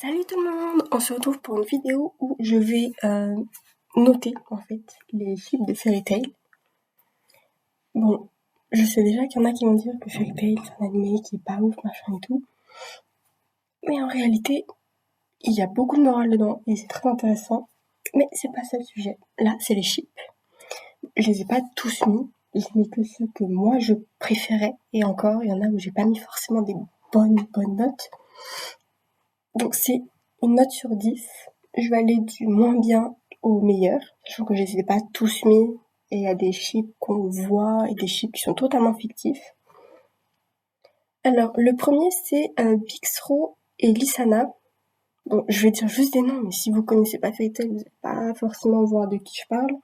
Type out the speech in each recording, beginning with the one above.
Salut tout le monde! On se retrouve pour une vidéo où je vais noter en fait les chiffres de Fairy Tail. Bon, je sais déjà qu'il y en a qui vont dire que Fairy Tail c'est un animé qui est pas ouf, machin et tout. Mais en réalité, il y a beaucoup de morale dedans et c'est très intéressant. Mais c'est pas ça le sujet. Là, c'est les chiffres. Je les ai pas tous mis. J'ai mis que ceux que moi je préférais. Et encore, il y en a où j'ai pas mis forcément des bonnes notes. Donc c'est une note sur 10. Je vais aller du moins bien au meilleur. Sachant que je les ai pas tous mis. Et il y a des chips qu'on voit et des chips qui sont totalement fictifs. Alors, le premier, c'est Pixro et Lissana. Bon, je vais dire juste des noms, mais si vous connaissez pas Fairy Tail, vous n'allez pas forcément voir de qui je parle.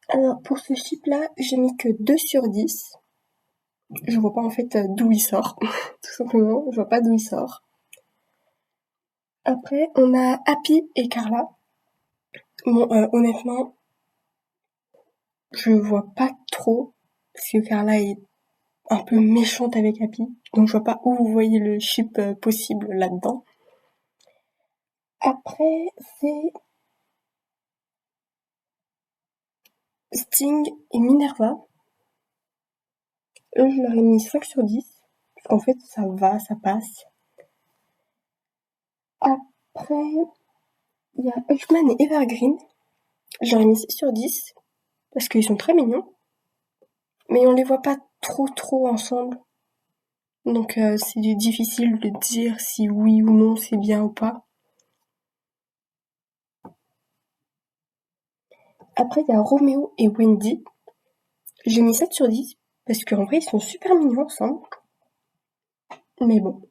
Alors, pour ce chip-là, j'ai mis que 2 sur 10. Je vois pas en fait d'où il sort. Tout simplement, je vois pas d'où il sort. Après, on a Happy et Carla. Bon, honnêtement, je vois pas trop, parce que Carla est un peu méchante avec Happy, donc je vois pas où vous voyez le ship possible là-dedans. Après, c'est Sting et Minerva. Eux, je leur ai mis 5 sur 10, parce qu'en fait, ça va, ça passe. Après, il y a Hushman et Evergreen. Je leur ai mis 6 sur 10, parce qu'ils sont très mignons, mais on les voit pas trop ensemble. Donc c'est difficile de dire si oui ou non c'est bien ou pas. Après, il y a Roméo et Wendy. J'ai mis 7 sur 10, parce qu'en vrai, ils sont super mignons ensemble. Mais bon,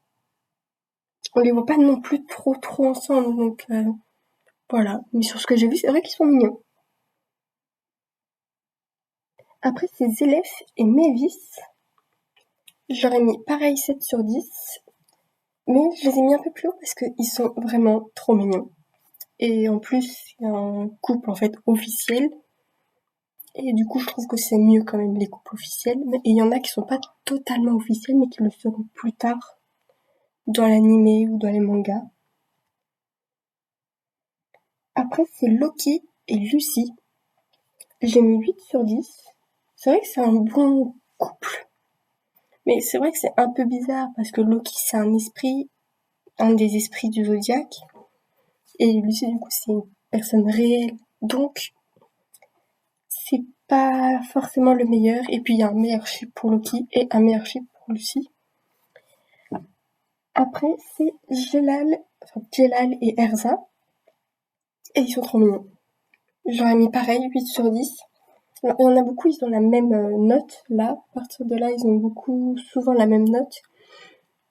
on les voit pas non plus trop ensemble, donc voilà. Mais sur ce que j'ai vu, c'est vrai qu'ils sont mignons. Après, c'est Zélef et Mavis. J'aurais mis pareil 7 sur 10, mais je les ai mis un peu plus haut parce qu'ils sont vraiment trop mignons. Et en plus, il y a un couple en fait officiel. Et du coup, je trouve que c'est mieux quand même les couples officiels. Et il y en a qui sont pas totalement officiels, mais qui le seront plus tard dans l'animé ou dans les mangas. Après, c'est Loki et Lucy. J'ai mis 8 sur 10. C'est vrai que c'est un bon couple. Mais c'est vrai que c'est un peu bizarre parce que Loki, c'est un des esprits du zodiaque. Et Lucy, du coup, c'est une personne réelle. Donc, c'est pas forcément le meilleur. Et puis, il y a un meilleur ship pour Loki et un meilleur ship pour Lucy. Après, c'est Jelal et Erza. Et ils sont trop mignons. J'aurais mis pareil, 8 sur 10. Alors, il y en a beaucoup, ils ont la même note, là. À partir de là, ils ont souvent la même note.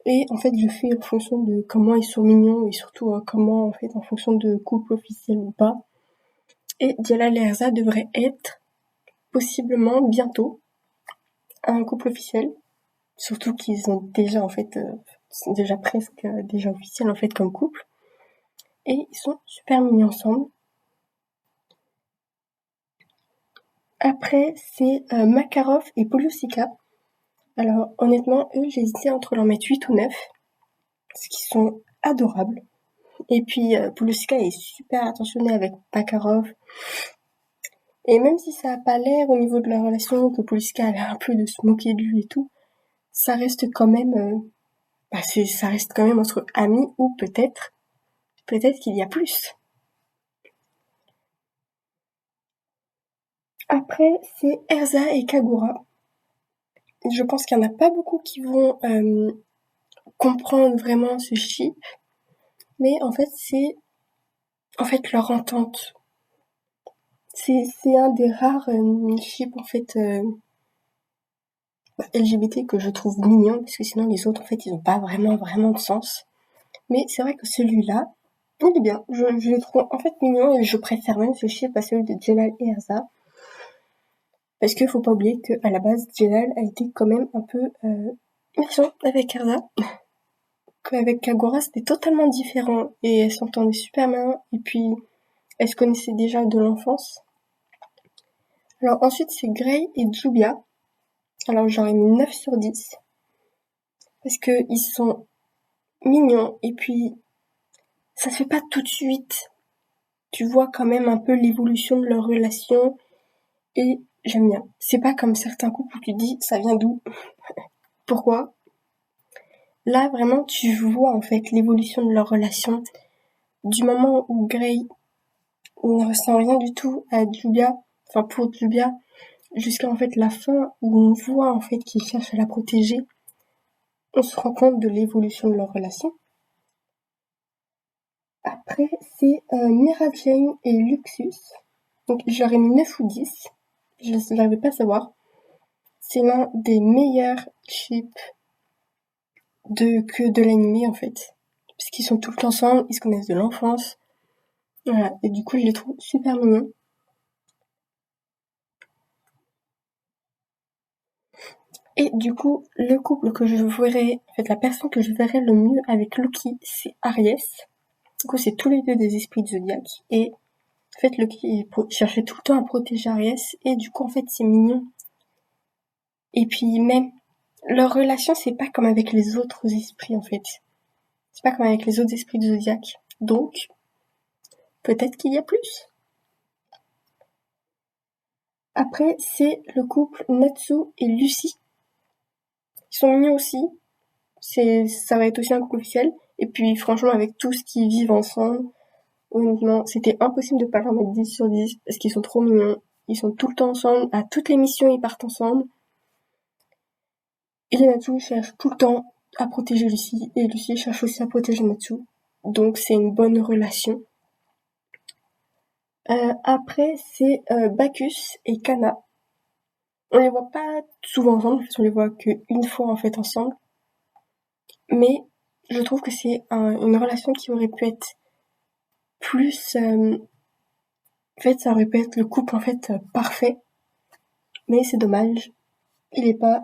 Et en fait, je fais en fonction de comment ils sont mignons et surtout comment, en fait, en fonction de couple officiel ou pas. Et Jelal et Erza devraient être, possiblement, bientôt, un couple officiel. Surtout qu'ils ont déjà, en fait, sont déjà presque déjà officiels, en fait, comme couple. Et ils sont super mignons ensemble. Après, c'est Makarov et Poliusica. Alors, honnêtement, eux, j'ai hésité entre leur mettre 8 ou 9, parce qu'ils sont adorables. Et puis, Poliusica est super attentionnée avec Makarov. Et même si ça a pas l'air au niveau de leur relation que Poliusica a l'air un peu de se moquer de lui et tout, ça reste quand même, ça reste quand même entre amis ou peut-être qu'il y a plus. Après, c'est Erza et Kagura. Je pense qu'il y en a pas beaucoup qui vont comprendre vraiment ce ship, mais en fait, c'est leur entente. C'est un des rares chips en fait LGBT que je trouve mignon, parce que sinon les autres en fait ils ont pas vraiment de sens. Mais c'est vrai que celui-là, il est bien. Je le trouve en fait mignon et je préfère même ce chip à celui de Jelal et Erza. Parce qu'il faut pas oublier qu'à la base, Jelal a été quand même un peu méchant avec Erza. Qu'avec Kagura c'était totalement différent et elles s'entendaient super bien et puis elles se connaissaient déjà de l'enfance. Alors ensuite c'est Grey et Jubia. Alors j'aurais mis 9 sur 10. Parce que ils sont mignons et puis ça se fait pas tout de suite. Tu vois quand même un peu l'évolution de leur relation et j'aime bien. C'est pas comme certains couples où tu te dis ça vient d'où? Pourquoi? Là vraiment tu vois en fait l'évolution de leur relation du moment où Grey ne ressent rien du tout à Julia, enfin pour Julia, jusqu'à en fait la fin où on voit en fait qu'il cherche à la protéger. On se rend compte de l'évolution de leur relation. Après, c'est Mira Jane et Luxus. Donc, j'aurais mis 9 ou 10. Je n'arrivais pas à savoir. C'est l'un des meilleurs chips de l'anime, en fait. Parce qu'ils sont tout le temps ensemble, ils se connaissent de l'enfance. Voilà. Et du coup, je les trouve super mignons. Et du coup, le couple que je verrais, en fait, la personne que je verrais le mieux avec Loki, c'est Aries. Du coup, c'est tous les deux des esprits de Zodiac. Et en fait, Loki il cherchait tout le temps à protéger Aries. Et du coup, en fait, c'est mignon. Et puis même, leur relation, c'est pas comme avec les autres esprits, en fait. C'est pas comme avec les autres esprits de Zodiac. Donc, peut-être qu'il y a plus. Après, c'est le couple Natsu et Lucy. Ils sont mignons aussi. Ça va être aussi un couple officiel. Et puis, franchement, avec tout ce qu'ils vivent ensemble, honnêtement, c'était impossible de pas leur mettre 10 sur 10 parce qu'ils sont trop mignons. Ils sont tout le temps ensemble. À toutes les missions, ils partent ensemble. Et Natsu cherche tout le temps à protéger Lucy. Et Lucy cherche aussi à protéger Natsu. Donc, c'est une bonne relation. Après, c'est Bacchus et Kana. On les voit pas souvent ensemble, on les voit qu'une fois en fait ensemble. Mais je trouve que c'est une relation qui aurait pu être plus... en fait, ça aurait pu être le couple en fait parfait. Mais c'est dommage, il est pas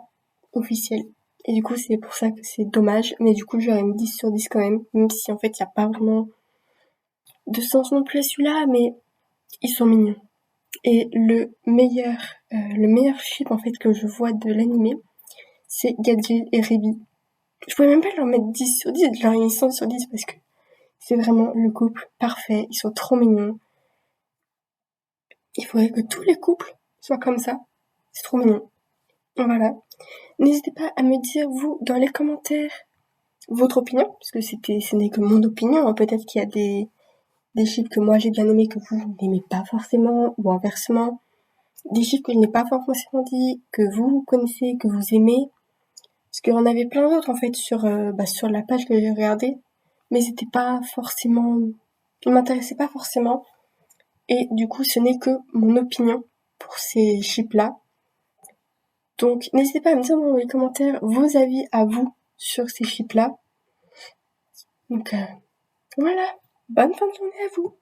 officiel. Et du coup, c'est pour ça que c'est dommage. Mais du coup, j'aurais mis 10 sur 10 quand même. Même si en fait, il n'y a pas vraiment de sens non plus à celui-là. Mais ils sont mignons. Et le meilleur chip en fait que je vois de l'animé, c'est Gadget et Rebi. Je pouvais même pas leur mettre 10 sur 10, je leur ai mis 100 sur 10 parce que c'est vraiment le couple parfait, ils sont trop mignons. Il faudrait que tous les couples soient comme ça, c'est trop mignon. Voilà. N'hésitez pas à me dire, vous, dans les commentaires, votre opinion, parce que ce n'est que mon opinion, hein. Peut-être qu'il y a des chips que moi j'ai bien aimés que vous n'aimez pas forcément, ou inversement. Des chiffres que je n'ai pas forcément dit, que vous connaissez, que vous aimez. Parce qu'il y en avait plein d'autres en fait sur la page que j'ai regardée, mais c'était pas forcément, ils m'intéressaient pas forcément. Et du coup, ce n'est que mon opinion pour ces chips-là. Donc, n'hésitez pas à me dire dans les commentaires vos avis à vous sur ces chips-là. Donc, voilà. Bonne fin de journée à vous.